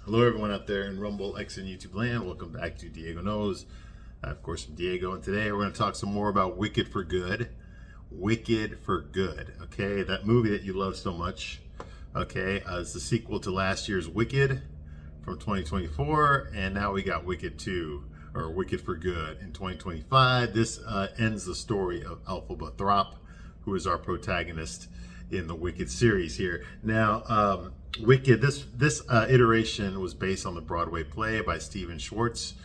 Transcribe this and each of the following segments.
Hello, everyone out there in Rumble, X, and YouTube land. Welcome back to Diego Knows. Of course, I'm Diego, and today we're going to talk some more about Wicked for Good. Wicked for Good, okay? That movie that you love so much, okay? It's the sequel to last year's Wicked from 2024, and now we got Wicked 2, or Wicked for Good in 2025. This ends the story of Elphaba Thropp, who is our protagonist in the Wicked series here. Now, Wicked, this iteration was based on the Broadway play by Stephen Schwartz,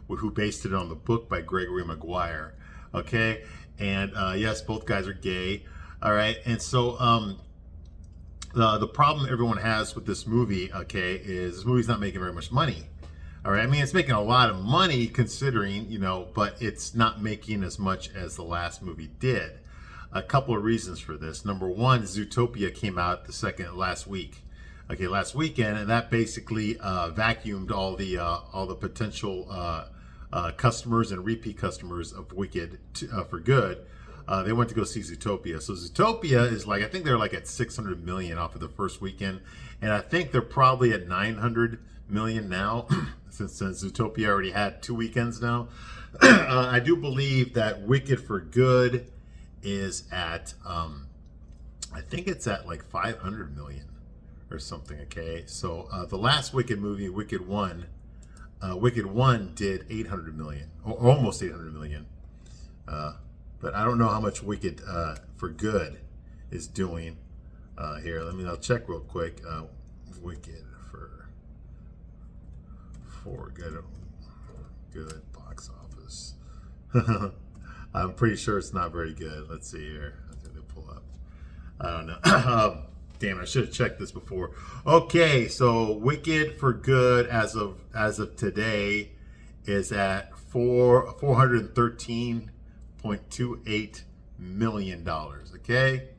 who based it on the book by Gregory Maguire. Okay, and yes, both guys are gay. All right, and so the problem everyone has with this movie, okay, is this movie's not making very much money. All right, I mean, it's making a lot of money considering, but it's not making as much as the last movie did. A couple of reasons for this. Number one, Zootopia came out last week. Okay, last weekend, and that basically vacuumed all the potential customers and repeat customers of Wicked for Good. They went to go see Zootopia. So Zootopia is I think they're at 600 million off of the first weekend, and I think they're probably at 900 million now, since Zootopia already had 2 weekends now. I do believe that Wicked for Good is at, I think it's at 500 million. Or something, okay? So the last Wicked movie, Wicked 1 did 800 million, or almost 800 million. But I don't know how much Wicked for Good is doing here. I'll check real quick. Wicked for good box office. I'm pretty sure it's not very good. Let's see here. Let's pull up. I don't know. Damn, I should have checked this before. Okay, so Wicked for Good as of today is at $413.28 million. Okay,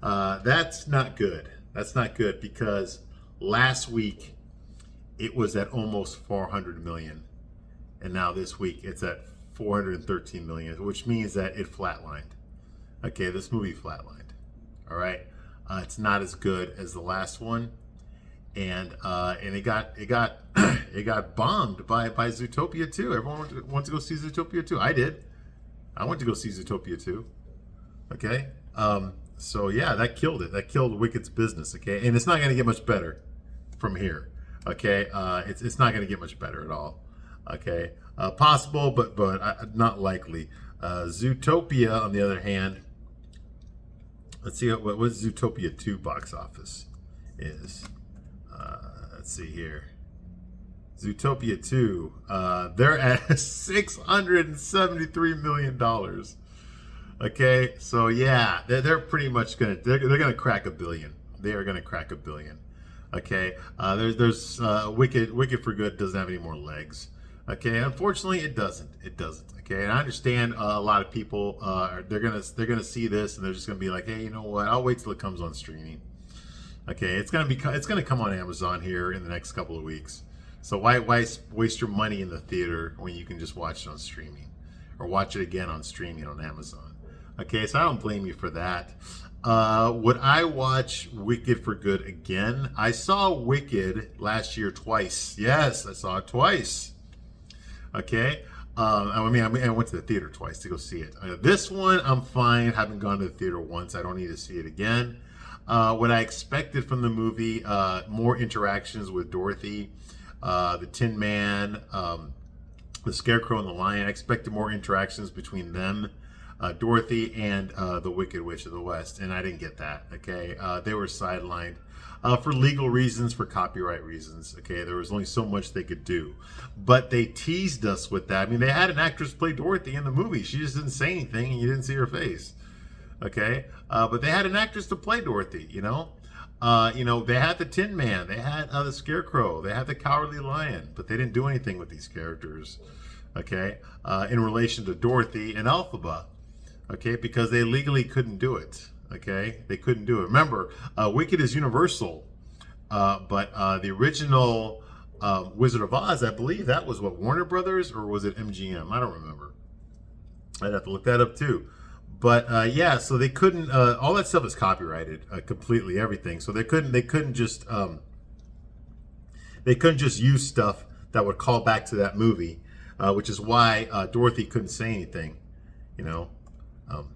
that's not good. That's not good because last week it was at almost 400 million, and now this week it's at 413 million, which means that it flatlined. Okay, this movie flatlined. All right. It's not as good as the last one, and it got it got bombed by Zootopia 2. Everyone wants to go see Zootopia 2. I did. I went to go see Zootopia 2. Okay, so yeah, that killed it. That killed Wicked's business. Okay, and it's not going to get much better from here. Okay, it's not going to get much better at all. Okay, possible, but not likely. Zootopia, on the other hand. Let's see what Zootopia 2 box office is. Let's see here. Zootopia 2, they're at $673 million. Okay, so yeah, they're pretty much gonna crack a billion. They are gonna crack a billion. Okay, there's Wicked for Good doesn't have any more legs. Okay, unfortunately, it doesn't. It doesn't. Okay, and I understand a lot of people they're gonna see this and they're just gonna be like, hey, you know what? I'll wait till it comes on streaming. Okay, it's gonna come on Amazon here in the next couple of weeks. So why waste your money in the theater when you can just watch it on streaming, or watch it again on streaming on Amazon? Okay, so I don't blame you for that. Would I watch Wicked for Good again? I saw Wicked last year twice. Yes, I saw it twice. Okay, I went to the theater twice to go see it. This one, I'm fine. Haven't gone to the theater once. I don't need to see it again. What I expected from the movie, more interactions with Dorothy, the Tin Man, the Scarecrow, and the Lion. I expected more interactions between them, Dorothy, and the Wicked Witch of the West, and I didn't get that. Okay, they were sidelined. For legal reasons, for copyright reasons. Okay, there was only so much they could do. But they teased us with that. I mean, they had an actress play Dorothy in the movie. She just didn't say anything, and you didn't see her face. Okay, but they had an actress to play Dorothy, they had the Tin Man. They had the Scarecrow. They had the Cowardly Lion. But they didn't do anything with these characters, okay, in relation to Dorothy and Elphaba. Okay, because they legally couldn't do it. Okay, they couldn't do it. Remember, Wicked is Universal, but the original Wizard of Oz, I believe that was Warner Brothers, or was it MGM? I don't remember. I'd have to look that up too. But yeah, so they couldn't. All that stuff is copyrighted completely, everything. So they couldn't just They couldn't just use stuff that would call back to that movie, which is why Dorothy couldn't say anything, you know. Um,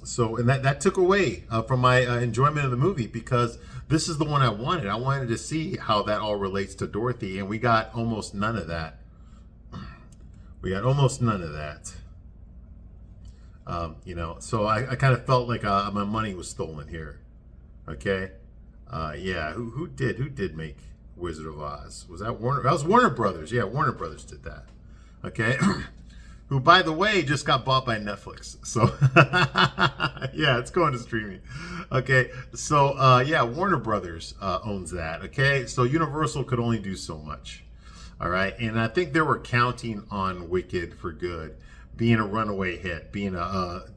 so, and that took away from my enjoyment of the movie, because this is the one I wanted. I wanted to see how that all relates to Dorothy, and we got almost none of that. We got almost none of that. You know, so I kind of felt like my money was stolen here. Okay, yeah. Who did make Wizard of Oz? Was that Warner? That was Warner Brothers. Yeah, Warner Brothers did that. Okay, who, by the way, just got bought by Netflix. So yeah, it's going to streaming. Okay, so yeah, Warner Brothers owns that. Okay, so Universal could only do so much. All right, and I think they were counting on Wicked for Good being a runaway hit, being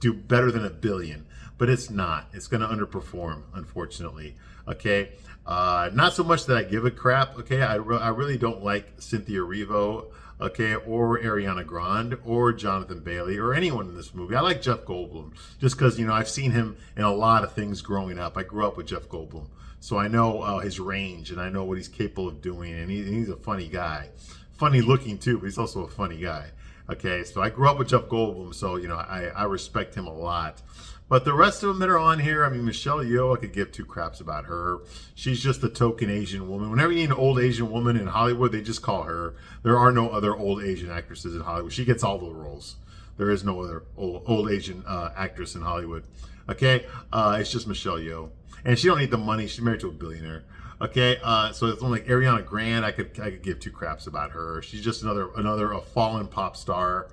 do better than $1 billion, but it's not. It's going to underperform, unfortunately. Okay, not so much that I give a crap. Okay, I really don't like Cynthia Erivo, okay, or Ariana Grande, or Jonathan Bailey, or anyone in this movie. I like Jeff Goldblum just because, you know, I've seen him in a lot of things growing up. I grew up with Jeff Goldblum, so I know his range, and I know what he's capable of doing, and he's a funny guy. Funny looking too, but he's also a funny guy. Okay, so I grew up with Jeff Goldblum, so, you know, I respect him a lot. But the rest of them that are on here, I mean, Michelle Yeoh, I could give two craps about her. She's just a token Asian woman. Whenever you need an old Asian woman in Hollywood, they just call her. There are no other old Asian actresses in Hollywood. She gets all the roles. There is no other old Asian actress in Hollywood. Okay, it's just Michelle Yeoh, and she don't need the money. She's married to a billionaire. Okay, so it's only like Ariana Grande. I could give two craps about her. She's just another fallen pop star.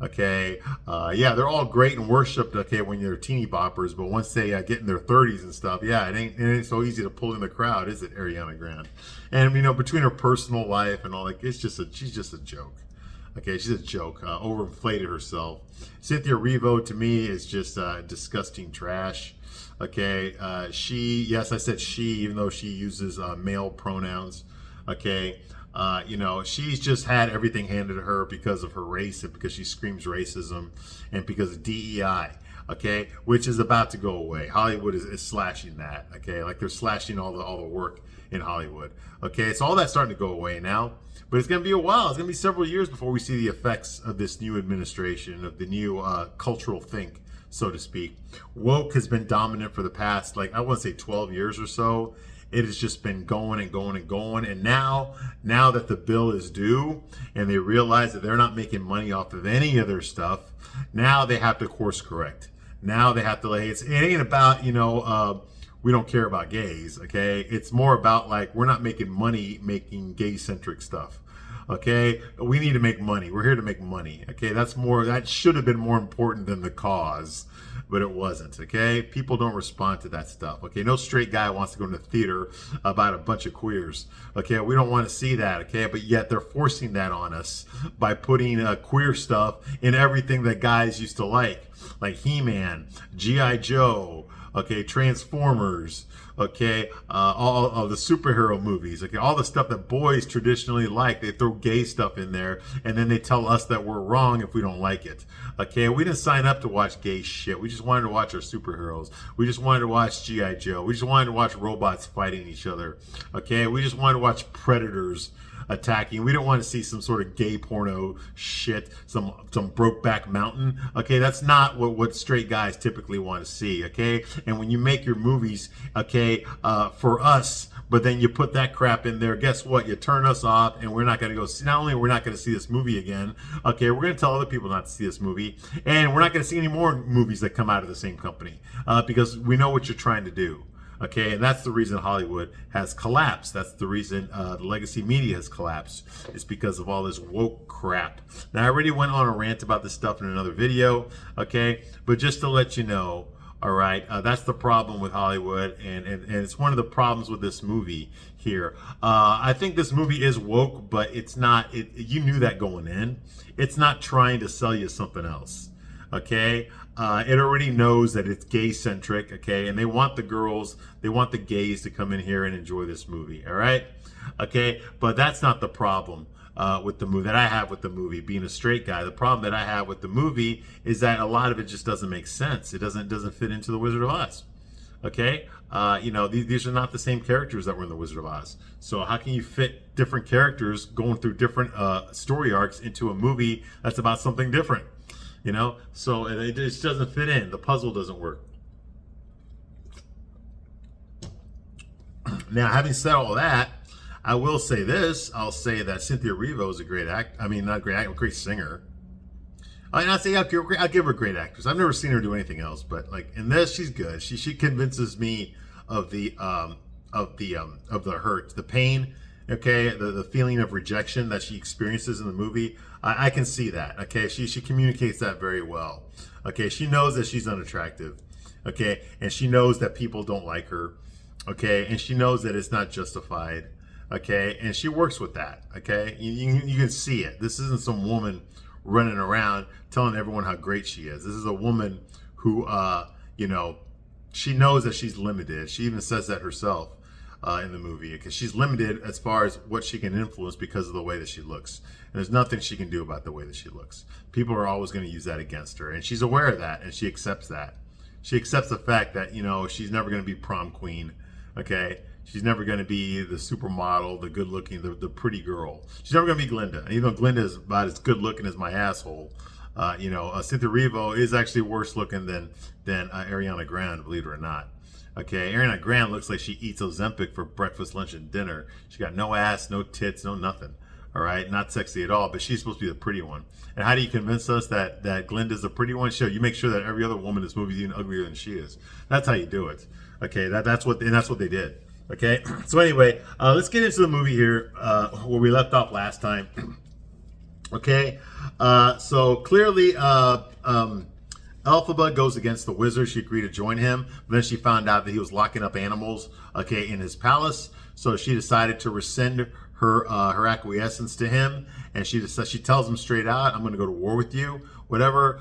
Okay, yeah, they're all great and worshipped. Okay, when you're teeny boppers, but once they get in their 30s and stuff, yeah, it ain't so easy to pull in the crowd, is it, Ariana Grande? And, you know, between her personal life and all, like, she's just a joke. Okay, she's a joke, overinflated herself. Cynthia Erivo, to me, is just disgusting trash. Okay, yes, I said she, even though she uses male pronouns. Okay, you know, she's just had everything handed to her because of her race, and because she screams racism, and because of DEI. Okay, which is about to go away. Hollywood is slashing that. Okay, like they're slashing all the work in Hollywood. Okay, so all that's starting to go away now, but it's going to be a while. It's going to be several years before we see the effects of this new administration, of the new cultural think, so to speak. Woke has been dominant for the past, like, I want to say 12 years or so. It has just been going and going and going. And now that the bill is due and they realize that they're not making money off of any of their stuff, now they have to course correct. Now they have to, like, it ain't about, you know, we don't care about gays, okay? It's more about, like, we're not making money making gay-centric stuff. Okay, we need to make money. We're here to make money. Okay, that should have been more important than the cause, but it wasn't. Okay, people don't respond to that stuff. Okay, no straight guy wants to go into the theater about a bunch of queers. Okay, we don't want to see that. Okay, but yet they're forcing that on us by putting queer stuff in everything that guys used to like He-Man, G.I. Joe, okay, Transformers, okay, all of the superhero movies, okay, all the stuff that boys traditionally like. They throw gay stuff in there, and then they tell us that we're wrong if we don't like it. Okay, we didn't sign up to watch gay shit. We just wanted to watch our superheroes. We just wanted to watch G.I. Joe. We just wanted to watch robots fighting each other. Okay, we just wanted to watch predators attacking. We don't want to see some sort of gay porno shit, some Brokeback Mountain. Okay, that's not what straight guys typically want to see. Okay, and when you make your movies, okay, for us, but then you put that crap in there, guess what? You turn us off, and we're not going to go see. Not only we're not going to see this movie again, okay, we're going to tell other people not to see this movie, and we're not going to see any more movies that come out of the same company because we know what you're trying to do. Okay, and that's the reason Hollywood has collapsed. That's the reason the legacy media has collapsed. It's because of all this woke crap. Now, I already went on a rant about this stuff in another video, okay? But just to let you know, all right, that's the problem with Hollywood, and it's one of the problems with this movie here. I think this movie is woke, but it's not. You knew that going in. It's not trying to sell you something else, okay? It already knows that it's gay-centric, okay? And they want the girls, they want the gays to come in here and enjoy this movie, all right? Okay, but that's not the problem with the movie that I have with the movie, being a straight guy. The problem that I have with the movie is that a lot of it just doesn't make sense. It doesn't fit into the Wizard of Oz. Okay, these are not the same characters that were in the Wizard of Oz. So how can you fit different characters going through different story arcs into a movie that's about something different? So it just doesn't fit in. The puzzle doesn't work. Now, having said all that, I will say this. I'll say that Cynthia Erivo is a great not great a great singer. I'll give her a great actress. I've never seen her do anything else, but like in this, she's good. She convinces me of the hurt, the pain, okay, the feeling of rejection that she experiences in the movie. I can see that. Okay, she communicates that very well. Okay, she knows that she's unattractive. Okay, and she knows that people don't like her. Okay, and she knows that it's not justified. Okay, and she works with that. Okay, you can see it. This isn't some woman running around telling everyone how great she is. This is a woman who, she knows that she's limited. She even says that herself in the movie, because she's limited as far as what she can influence because of the way that she looks. And there's nothing she can do about the way that she looks. People are always going to use that against her, and she's aware of that, and she accepts that. She accepts the fact that, she's never going to be prom queen, okay? She's never going to be the supermodel, the good-looking, the pretty girl. She's never going to be Glinda. And even though Glinda is about as good-looking as my asshole, Cynthia Erivo is actually worse looking than Ariana Grande, believe it or not. Okay, Ariana Grande looks like she eats Ozempic for breakfast, lunch, and dinner. She got no ass, no tits, no nothing. All right, not sexy at all, but she's supposed to be the pretty one. And how do you convince us that Glinda's the pretty one? Sure, you make sure that every other woman in this movie is even uglier than she is. That's how you do it. Okay, that's what they did. Okay, so anyway, let's get into the movie here where we left off last time. Okay, so clearly Elphaba goes against the wizard. She agreed to join him, but then she found out that he was locking up animals, okay, in his palace. So she decided to rescind her acquiescence to him, and she tells him straight out, "I'm going to go to war with you." Whatever.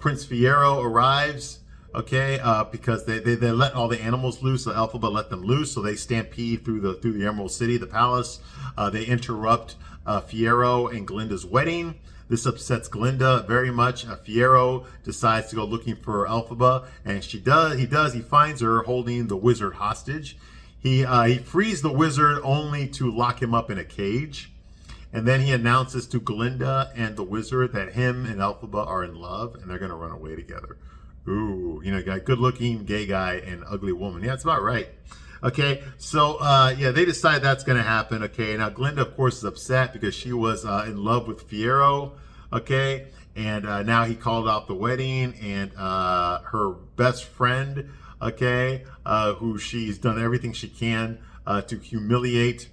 Prince Fiyero arrives. Okay, because they let all the animals loose, so Elphaba let them loose, so they stampede through the Emerald City, the palace. They interrupt Fiyero and Glinda's wedding. This upsets Glinda very much. Fiyero decides to go looking for Elphaba, and he finds her holding the wizard hostage. He frees the wizard only to lock him up in a cage. And then he announces to Glinda and the wizard that him and Elphaba are in love, and they're going to run away together. Ooh, got good-looking gay guy and ugly woman. Yeah, that's about right. Okay, so they decide that's going to happen. Okay, now Glinda, of course, is upset because she was in love with Fiyero. Okay, and now he called out the wedding, and her best friend, okay, who she's done everything she can to humiliate,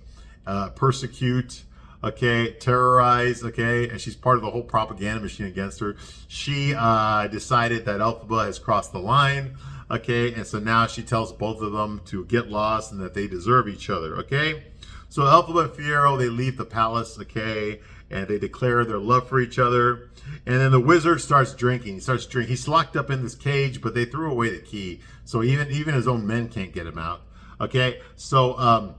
persecute, okay, terrorize, okay, and she's part of the whole propaganda machine against her. She decided that Elphaba has crossed the line, okay, and so now she tells both of them to get lost and that they deserve each other, okay. So Elphaba and Fiyero, they leave the palace, okay, and they declare their love for each other. And then the wizard starts drinking. He's locked up in this cage, but they threw away the key, so even his own men can't get him out, okay. So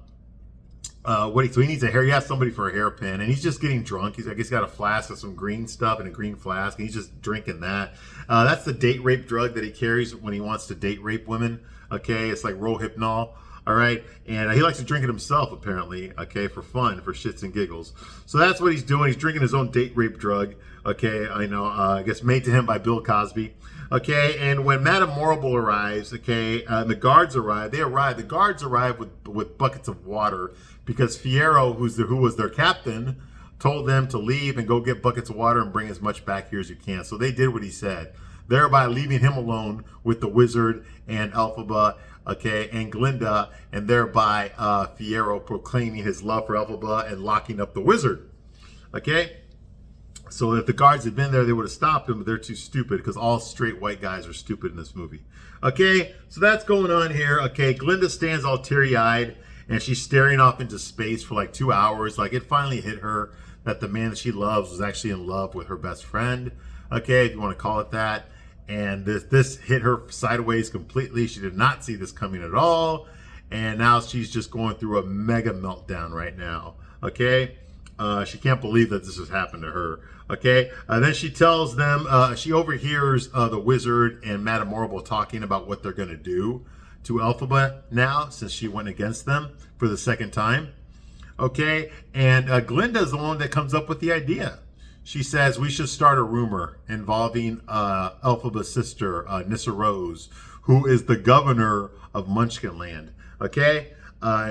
so he needs a hair. He has somebody for a hairpin, and he's just getting drunk. I guess got a flask of some green stuff and a green flask, and he's just drinking that. That's the date rape drug that he carries when he wants to date rape women. Okay, it's like Rohypnol. All right, and he likes to drink it himself, apparently. Okay, for fun, for shits and giggles. So that's what he's doing. He's drinking his own date rape drug. Okay, I know. I guess made to him by Bill Cosby. Okay, and when Madame Morrible arrives, okay, and the guards arrive. The guards arrive with buckets of water because Fiyero, who was their captain, told them to leave and go get buckets of water and bring as much back here as you can. So they did what he said, thereby leaving him alone with the wizard and Elphaba, okay, and Glinda, and thereby Fiyero proclaiming his love for Elphaba and locking up the wizard. Okay. So if the guards had been there, they would have stopped him, but they're too stupid because all straight white guys are stupid in this movie. Okay, so that's going on here. Okay, Glinda stands all teary-eyed, and she's staring off into space for like 2 hours. Like, it finally hit her that the man that she loves was actually in love with her best friend. Okay, if you want to call it that. And this hit her sideways completely. She did not see this coming at all. And now she's just going through a mega meltdown right now. Okay, she can't believe that this has happened to her. Okay, then she tells them, she overhears the wizard and Madame Morrible talking about what they're going to do to Elphaba now, since she went against them for the second time. Okay, and Glinda is the one that comes up with the idea. She says we should start a rumor involving Elphaba's sister, Nissa Rose, who is the governor of Munchkinland. Okay,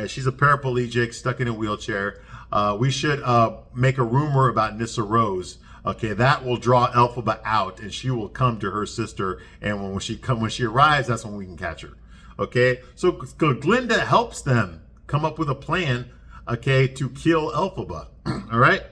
she's a paraplegic stuck in a wheelchair. We should make a rumor about Nissa Rose. Okay, that will draw Elphaba out, and she will come to her sister. And when she arrives, that's when we can catch her. Okay, so Glinda helps them come up with a plan. Okay, to kill Elphaba. All right.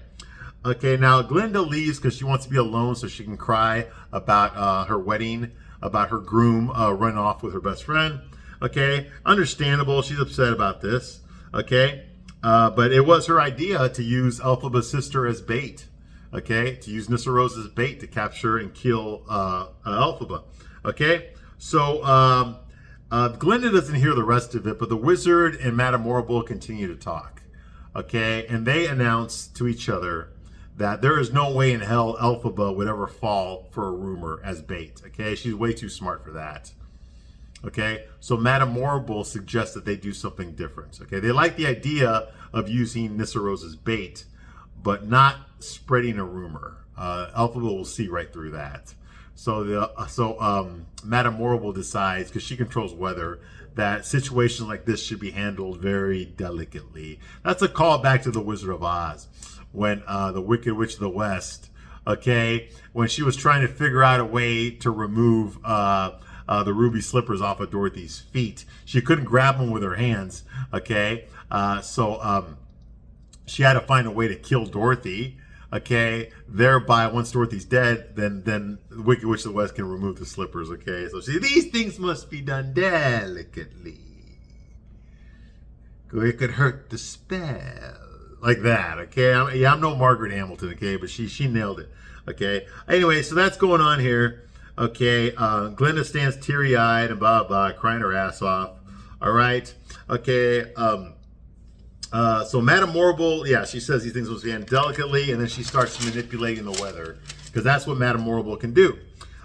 Okay, now Glinda leaves because she wants to be alone so she can cry about her wedding, about her groom running off with her best friend. Okay, understandable. She's upset about this. Okay, but it was her idea to use Elphaba's sister as bait. Okay, to use Nissa Rose as bait to capture and kill Elphaba. Okay, so Glinda doesn't hear the rest of it, but the wizard and Madame Morrible continue to talk. Okay, and they announce to each other that there is no way in hell Elphaba would ever fall for a rumor as bait. Okay, she's way too smart for that. Okay, so Madame Morrible suggests that they do something different. Okay, they like the idea of using Nissa Rose as bait, but not spreading a rumor. Elphaba will see right through that. So Madame Morrible decides, because she controls weather, that situations like this should be handled very delicately. That's a callback to the Wizard of Oz, when the Wicked Witch of the West, okay, when she was trying to figure out a way to remove the ruby slippers off of Dorothy's feet. She couldn't grab them with her hands, okay? So she had to find a way to kill Dorothy, okay? Thereby, once Dorothy's dead, then the Wicked Witch of the West can remove the slippers, okay? So see, these things must be done delicately. It could hurt the spell. Like that, okay? I'm no Margaret Hamilton, okay? But she nailed it, okay? Anyway, so that's going on here, okay? Glinda stands teary-eyed and blah, blah, crying her ass off, all right? Okay, so Madame Morrible, yeah, she says these things must be done delicately, and then she starts manipulating the weather, because that's what Madame Morrible can do.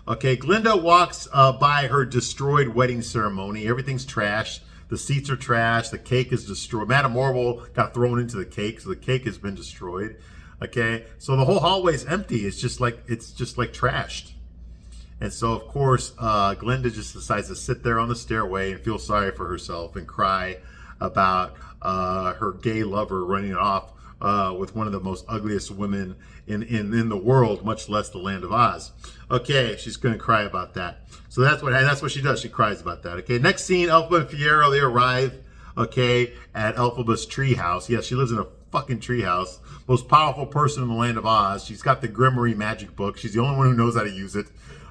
Okay, Glinda walks by her destroyed wedding ceremony. Everything's trashed. The seats are trashed. The cake is destroyed. Madame Morrible got thrown into the cake, so the cake has been destroyed. Okay, so the whole hallway is empty. It's just like trashed. And so, of course, Glinda just decides to sit there on the stairway and feel sorry for herself and cry about her gay lover running off with one of the most ugliest women in the world, much less the land of Oz. Okay, she's going to cry about that. So that's what she does. She cries about that. Okay, next scene, Elphaba and Fiyero, they arrive, okay, at Elphaba's treehouse. Yes, she lives in a fucking treehouse. Most powerful person in the land of Oz. She's got the Grimoire magic book. She's the only one who knows how to use it.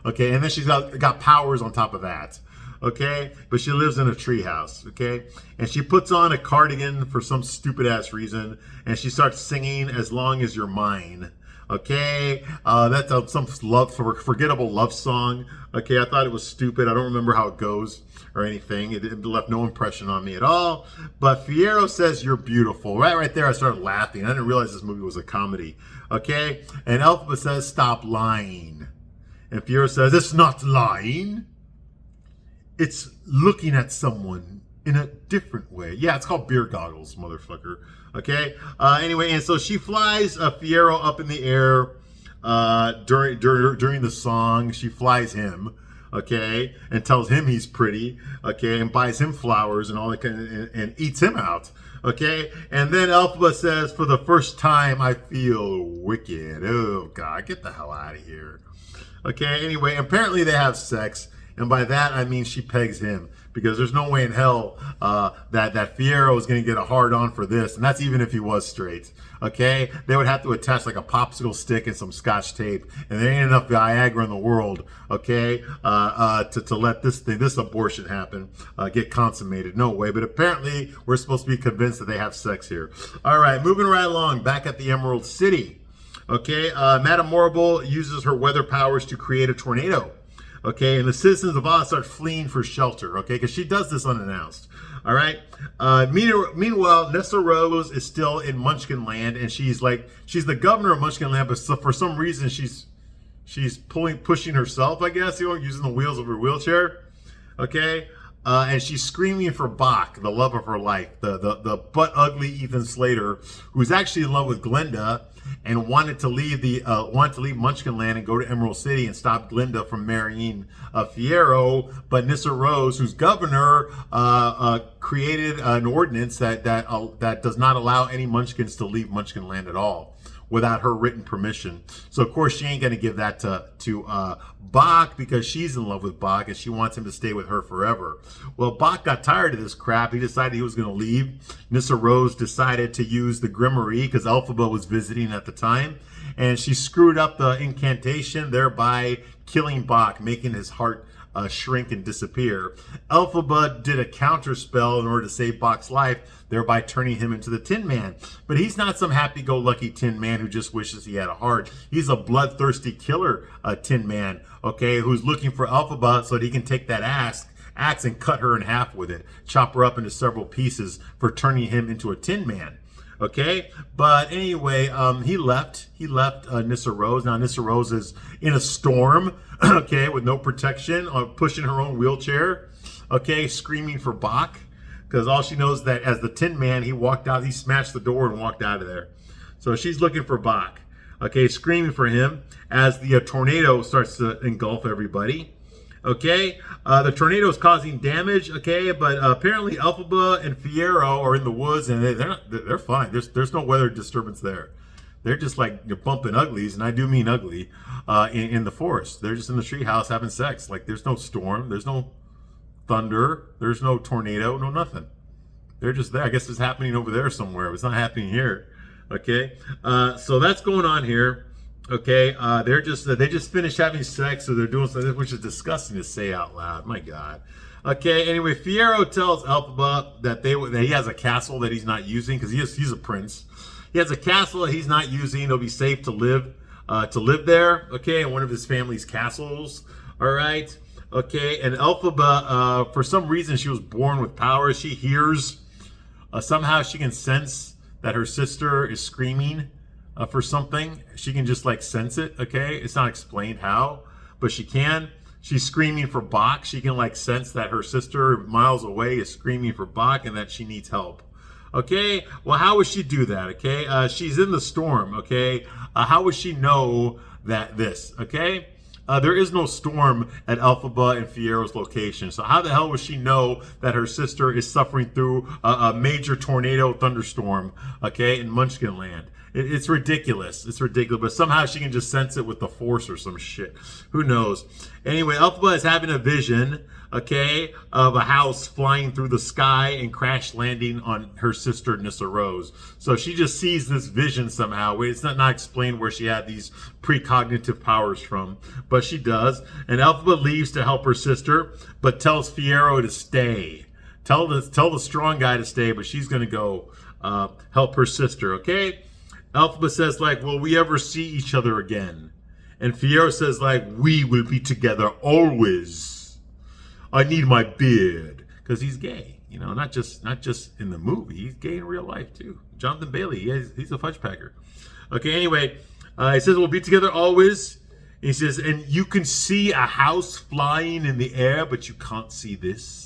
Okay, and then she's got powers on top of that. Okay, but she lives in a treehouse. Okay, and she puts on a cardigan for some stupid ass reason, and she starts singing "As Long as You're Mine." Okay, that's some forgettable love song. Okay, I thought it was stupid. I don't remember how it goes or anything. It left no impression on me at all. But Fiyero says you're beautiful. Right there, I started laughing. I didn't realize this movie was a comedy. Okay, and Elphaba says stop lying, and Fiyero says it's not lying. It's looking at someone in a different way. Yeah, it's called beer goggles, motherfucker. Okay. Anyway, and so she flies Fiyero up in the air during the song. She flies him, okay, and tells him he's pretty, okay, and buys him flowers and all that kind of, and eats him out, okay. And then Elphaba says, "For the first time, I feel wicked." Oh God, get the hell out of here. Okay. Anyway, apparently they have sex. And by that, I mean she pegs him, because there's no way in hell that Fiyero is going to get a hard-on for this. And that's even if he was straight. Okay? They would have to attach like a popsicle stick and some scotch tape. And there ain't enough Viagra in the world, okay, to let this abortion happen, get consummated. No way. But apparently, we're supposed to be convinced that they have sex here. All right, moving right along, back at the Emerald City. Okay, Madame Morrible uses her weather powers to create a tornado. Okay, and the citizens of Oz start fleeing for shelter, okay, because she does this unannounced. All right. Meanwhile, Nissa Rose is still in Munchkinland, and she's the governor of Munchkinland, but for some reason pushing herself, I guess, using the wheels of her wheelchair. Okay. and she's screaming for Bach, the love of her life, the butt ugly Ethan Slater, who's actually in love with Glinda and wanted to leave Munchkinland and go to Emerald City and stop Glinda from marrying Fiyero. But Nyssa Rose, who's governor, created an ordinance that does not allow any Munchkins to leave Munchkinland at all without her written permission. So of course she ain't gonna give that to Bach, because she's in love with Bach and she wants him to stay with her forever. Well, Bach got tired of this crap. He decided he was gonna leave. Nyssa Rose decided to use the Grimoire because Elphaba was visiting at the time, and she screwed up the incantation, thereby killing Bach, making his heart shrink and disappear. Elphaba did a counter spell in order to save Bach's life, thereby turning him into the Tin Man. But he's not some happy-go-lucky Tin Man who just wishes he had a heart. He's a bloodthirsty killer Tin Man, okay, who's looking for Elphaba so that he can take that axe and cut her in half with it, chop her up into several pieces for turning him into a Tin Man. Okay, but anyway, he left Nyssa Rose. Now Nyssa Rose is in a storm, okay, with no protection, pushing her own wheelchair, okay, screaming for Bach, because all she knows that as the Tin Man, he smashed the door and walked out of there. So she's looking for Bach, okay, screaming for him as the tornado starts to engulf everybody. Okay, the tornado is causing damage. Okay, but apparently Elphaba and Fiyero are in the woods, and they're fine. There's no weather disturbance there. They're just like you're bumping uglies, and I do mean ugly, in the forest. They're just in the treehouse having sex. Like there's no storm, there's no thunder, there's no tornado, no nothing. They're just there. I guess it's happening over there somewhere. It's not happening here. Okay, so that's going on here. Okay, they just finished having sex, so they're doing something which is disgusting to say out loud. My God. Okay, anyway, Fiyero tells Elphaba that he has a castle that he's not using because he's a prince. He has a castle that he's not using. It'll be safe to live there. Okay, in one of his family's castles. All right. Okay, and Elphaba, for some reason, she was born with powers. She hears. Somehow she can sense that her sister is screaming for something. She can just like sense it. Okay, it's not explained how, but she can. She's screaming for Bach. She can like sense that her sister miles away is screaming for Bach and that she needs help. Okay, well, how would she do that? Okay, she's in the storm. Okay, how would she know that this? Okay, there is no storm at Elphaba and Fiyero's location. So how the hell would she know that her sister is suffering through a major tornado thunderstorm? Okay, in Munchkinland. It's ridiculous. It's ridiculous. But somehow she can just sense it with the force or some shit. Who knows? Anyway, Elphaba is having a vision, okay, of a house flying through the sky and crash landing on her sister Nyssa Rose. So she just sees this vision somehow. It's not explained where she had these precognitive powers from, but she does. And Elphaba leaves to help her sister, but tells Fiyero to stay. Tell the strong guy to stay, but she's going to go help her sister, okay? Elphaba says, like, will we ever see each other again? And Fiyero says, like, we will be together always. I need my beard. Because he's gay. You know, not just in the movie. He's gay in real life, too. Jonathan Bailey, he's a fudge packer. Okay, anyway, he says, we'll be together always. He says, and you can see a house flying in the air, but you can't see this.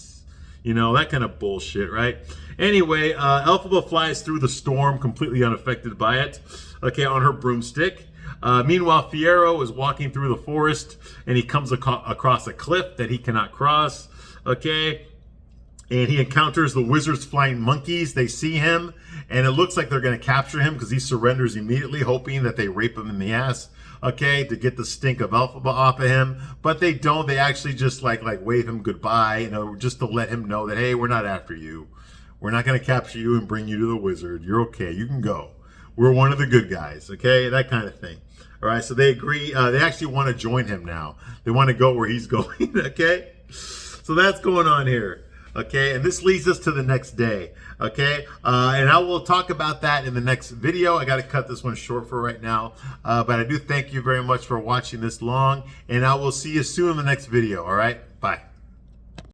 You know, that kind of bullshit, right? Anyway, Elphaba flies through the storm completely unaffected by it, okay, on her broomstick. Meanwhile, Fiyero is walking through the forest, and he comes across a cliff that he cannot cross, okay? And he encounters the wizard's flying monkeys. They see him, and it looks like they're going to capture him because he surrenders immediately, hoping that they rape him in the ass, okay, to get the stink of Elphaba off of him. But they don't. They actually just like wave him goodbye, you know, just to let him know that, hey, we're not after you. We're not going to capture you and bring you to the wizard. You're okay. You can go. We're one of the good guys, okay? That kind of thing. All right, so they agree. They actually want to join him now. They want to go where he's going, okay? So that's going on here, okay? And this leads us to the next day, okay? And I will talk about that in the next video. I got to cut this one short for right now. But I do thank you very much for watching this long. And I will see you soon in the next video, all right? Bye.